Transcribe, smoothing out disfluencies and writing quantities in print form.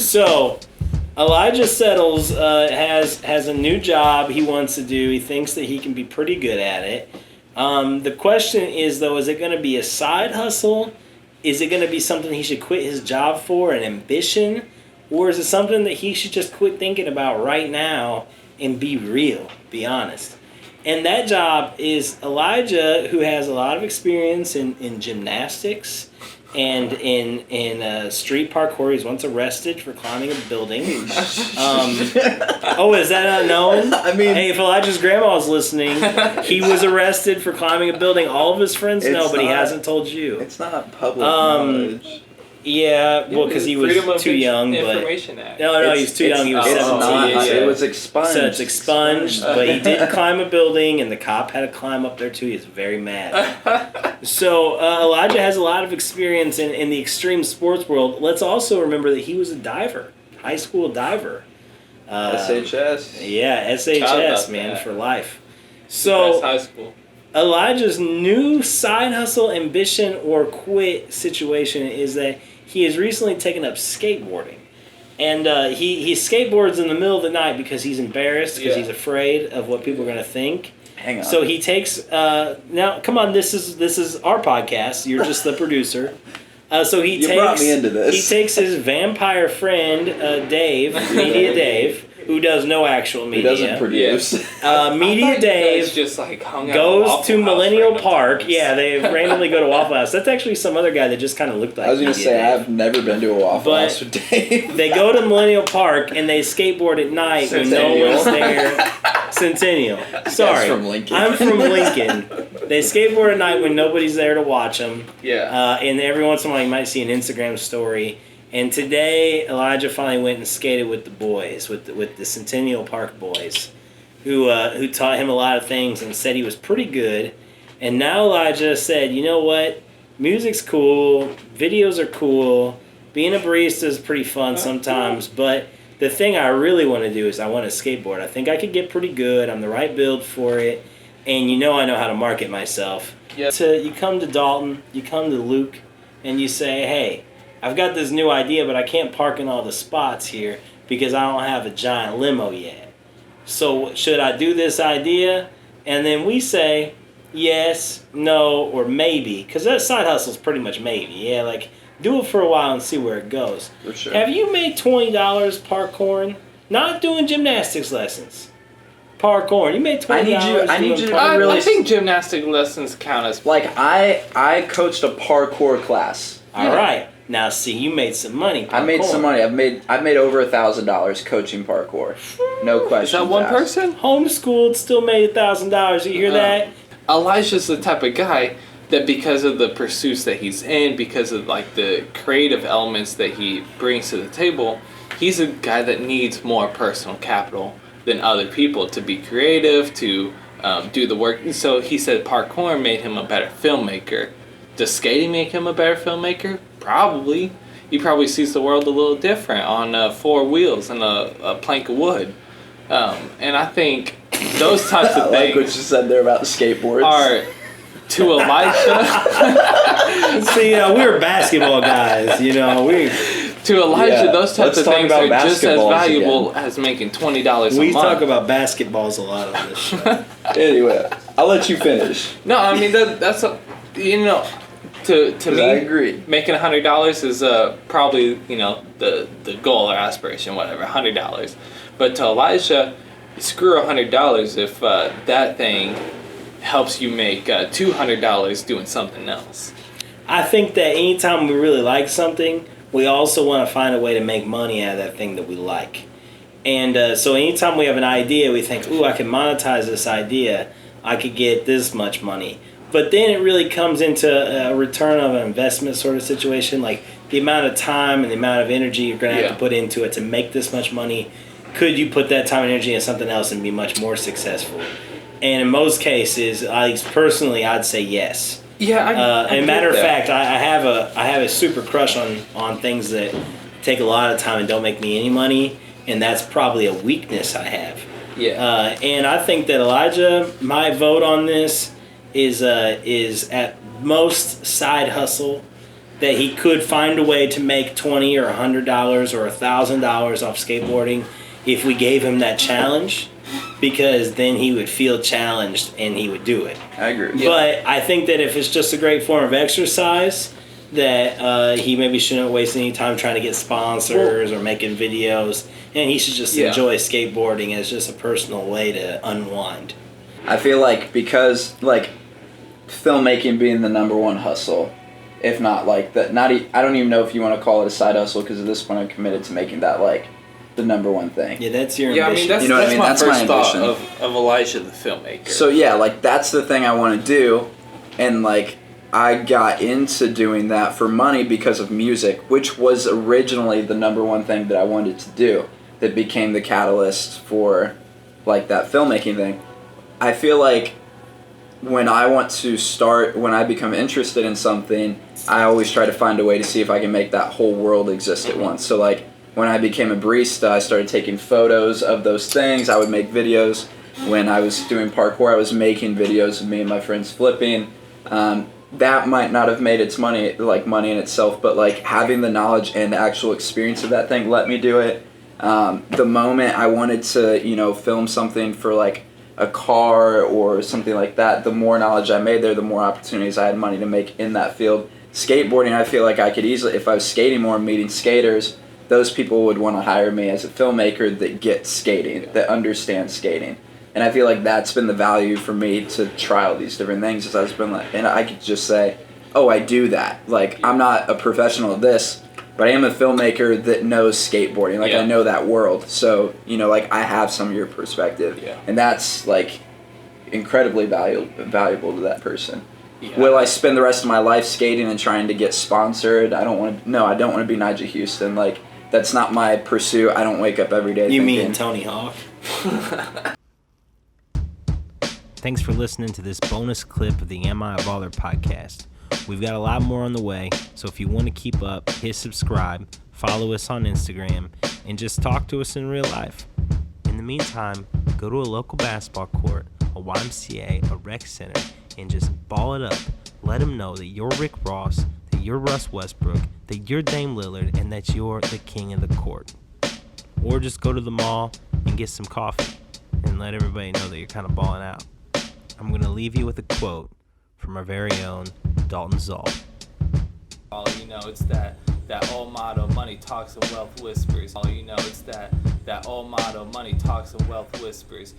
So, Elijah Settles has a new job he wants to do. He thinks that he can be pretty good at it. The question is, though, is it going to be a side hustle? Is it going to be something he should quit his job for, an ambition? Or is it something that he should just quit thinking about right now and be real, be honest? And that job is Elijah, who has a lot of experience in gymnastics and in street parkour. He was once arrested for climbing a building. Oh, is that unknown? I mean, hey, if Elijah's grandma was listening, he was arrested for climbing a building. All of his friends know, but he hasn't told you. It's not public knowledge. Yeah, well, because he was too young. Information Act. No, he was too young. He was 17. It was expunged. So it's expunged, but he did climb a building, and the cop had to climb up there too. He was very mad. So Elijah has a lot of experience in the extreme sports world. Let's also remember that he was a diver, high school diver. SHS. Yeah, SHS, man, for life. So high school. Elijah's new side hustle, ambition, or quit situation is that he has recently taken up skateboarding. And he skateboards in the middle of the night because he's embarrassed, because he's afraid of what people are going to think. Hang on. So he takes... now, come on, this is our podcast. You're just the producer. So he brought me into this. He takes his vampire friend, Dave, Media Dave, who does no actual media. Who doesn't produce. Media Dave just like hung out goes to Millennial Park. times. Yeah, they randomly go to Waffle House. That's actually some other guy that just kind of looked like I was going to Media say, Dave. I've never been to a Waffle House with Dave. They go to Millennial Park and they skateboard at night when no one's there. Centennial. Sorry. From Lincoln. I'm from Lincoln. They skateboard at night when nobody's there to watch them. Yeah. And every once in a while you might see an Instagram story. And today Elijah finally went and skated with the boys, with the Centennial Park boys, who taught him a lot of things and said he was pretty good. And now Elijah said, you know what? Music's cool. Videos are cool. Being a barista is pretty fun sometimes. But the thing I really want to do is I want to skateboard. I think I could get pretty good. I'm the right build for it. And I know how to market myself. Yep. So you come to Dalton, you come to Luke, and you say, hey, I've got this new idea, but I can't park in all the spots here because I don't have a giant limo yet. So should I do this idea? And then we say yes, no, or maybe. Because that side hustle is pretty much maybe. Yeah, like do it for a while and see where it goes. For sure. Have you made $20 parkouring? Not doing gymnastics lessons. Parkouring. You made $20. I need you to I think gymnastic lessons count as... Like, I coached a parkour class. All right. Now, see, you made some money. I made some money. I've made over $1,000 coaching parkour. No question. Is that one person? Homeschooled, still made $1,000. You hear that? Elijah's the type of guy that because of the pursuits that he's in, because of like the creative elements that he brings to the table, he's a guy that needs more personal capital than other people to be creative, to do the work. So he said parkour made him a better filmmaker. Does skating make him a better filmmaker? Probably. He probably sees the world a little different on 4 wheels and a plank of wood. And I think those types of I like things what you said there about skateboards. are to Elijah. See, we're basketball guys, To Elijah, those types of things are just as basketballs valuable as making $20 a month. We talk about basketballs a lot on this show. Anyway, I'll let you finish. No, I mean that's to me, I agree. making $100 is probably the goal or aspiration, whatever, $100. But to Elijah, screw $100 if that thing helps you make $200 doing something else. I think that anytime we really like something, we also want to find a way to make money out of that thing that we like. And so anytime we have an idea, we think, ooh, I can monetize this idea. I could get this much money. But then it really comes into a return of an investment sort of situation, like the amount of time and the amount of energy you're going to have to put into it to make this much money. Could you put that time and energy into something else and be much more successful? And in most cases, personally, I'd say yes. Yeah, and matter of fact, I have a super crush on things that take a lot of time and don't make me any money, and that's probably a weakness I have. Yeah. And I think that Elijah, my vote on this is at most side hustle. that he could find a way to make $20 or $100 or $1,000 off skateboarding if we gave him that challenge, because then he would feel challenged and he would do it. I agree. But I think that if it's just a great form of exercise, that he maybe shouldn't waste any time trying to get sponsors or making videos, and he should just enjoy skateboarding as just a personal way to unwind. I feel like because like filmmaking being the number one hustle, if not like that, I don't even know if you want to call it a side hustle, because at this point I'm committed to making that like the number one thing. Yeah, that's your Yeah, I ambition. mean, that's, You know what I that's mean? my That's first my thought ambition. of Elijah the filmmaker. So yeah, like that's the thing I want to do, and like I got into doing that for money because of music, which was originally the number one thing that I wanted to do, that became the catalyst for like that filmmaking thing. I feel like when I become interested in something, I always try to find a way to see if I can make that whole world exist at once. So like when I became a barista, I started taking photos of those things. I would make videos. When I was doing parkour, I was making videos of me and my friends flipping. That might not have made its money in itself, but like having the knowledge and the actual experience of that thing let me do it. The moment I wanted to, film something for like a car or something like that, the more knowledge I made there, the more opportunities I had money to make in that field. Skateboarding, I feel like I could easily, if I was skating more and meeting skaters, those people would want to hire me as a filmmaker that gets skating, that understands skating. And I feel like that's been the value for me to try all these different things, is I've been like, and I could just say, oh, I do that. Like, I'm not a professional at this, but I am a filmmaker that knows skateboarding. Like, I know that world. So, like, I have some of your perspective. Yeah. And that's, like, incredibly valuable to that person. Yeah. Will I spend the rest of my life skating and trying to get sponsored? I don't want to be Nigel Houston. Like, that's not my pursuit. I don't wake up every day You thinking, mean Tony Hawk? Thanks for listening to this bonus clip of the Am I a Baller podcast. We've got a lot more on the way, so if you want to keep up, hit subscribe, follow us on Instagram, and just talk to us in real life. In the meantime, go to a local basketball court, a YMCA, a rec center, and just ball it up. Let them know that you're Rick Ross, that you're Russ Westbrook, that you're Dame Lillard, and that you're the king of the court. Or just go to the mall and get some coffee and let everybody know that you're kind of balling out. I'm going to leave you with a quote from our very own Dalton Zoll. All you know, it's that old motto, money talks and wealth whispers. All you know, it's that old motto, money talks and wealth whispers.